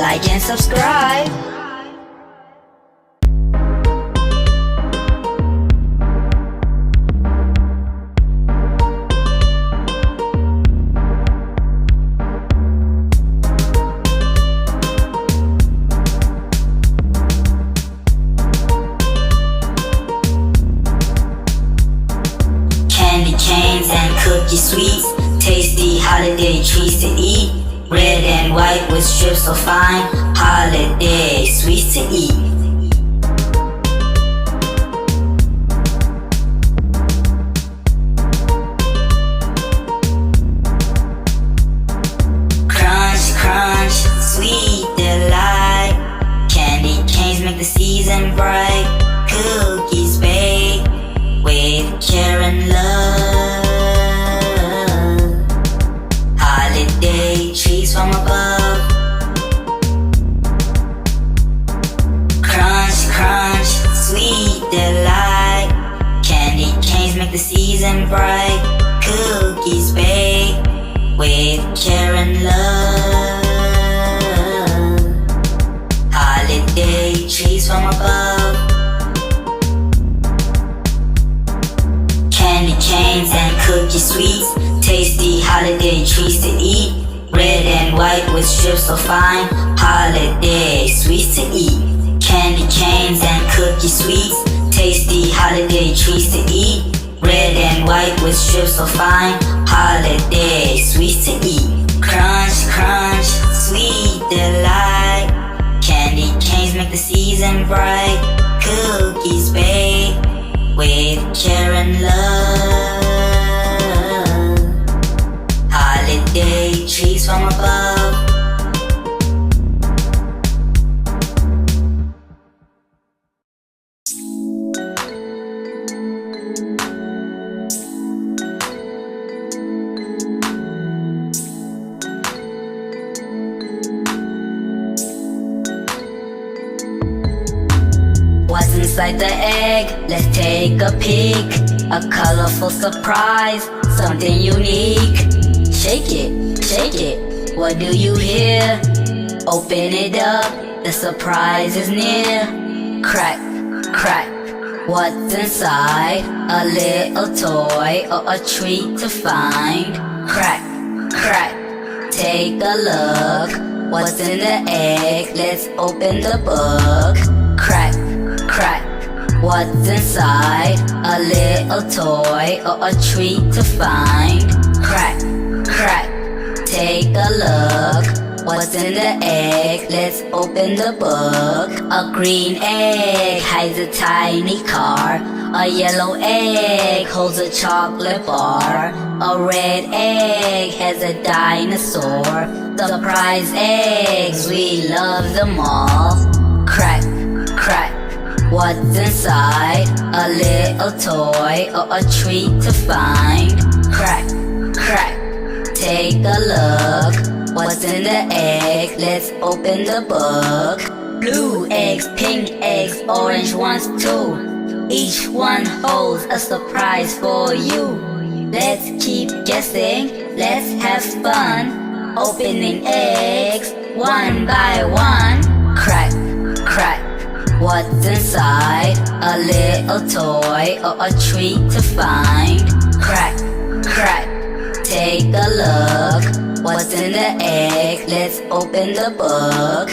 like and subscribe. Candy canes and cookie sweets, tasty holiday treats to eat. Red and white with strips so fine, holiday sweets to eat. Crunch, crunch, sweet delight. Candy canes make the season bright. Cookies bake with care and love. Holiday treats from above. Crunch, crunch, sweet delight. Candy canes make the season bright. Cookies bake with care and love. Holiday treats from above. Candy canes and cookie sweets, tasty holiday treats to eat. Red and white with strips so fine, holiday sweets to eat. Candy canes and cookie sweets, tasty holiday treats to eat. Red and white with strips so fine, holiday sweets to eat. Crunch, crunch, sweet delight. Candy canes make the season bright. Cookies bake with care and love. Holiday treats from above. What's inside the egg? Let's take a peek. A colorful surprise, something unique. Shake it, what do you hear? Open it up, the surprise is near. Crack, crack, what's inside? A little toy or a treat to find. Crack, crack, take a look. What's in the egg? Let's open the book. Crack, crack, what's inside? A little toy or a treat to find. Crack, crack, take a look. What's in the egg? Let's open the book. A green egg hides a tiny car. A yellow egg holds a chocolate bar. A red egg has a dinosaur. Surprise eggs, we love them all. Crack, crack, what's inside? A little toy or a treat to find. Crack, crack, take a look. What's in the egg? Let's open the book. Blue eggs, pink eggs, orange ones too. Each one holds a surprise for you. Let's keep guessing, let's have fun. Opening eggs, one by one. Crack, crack, what's inside? A little toy or a treat to find. Crack, crack, take a look. What's in the egg? Let's open the book.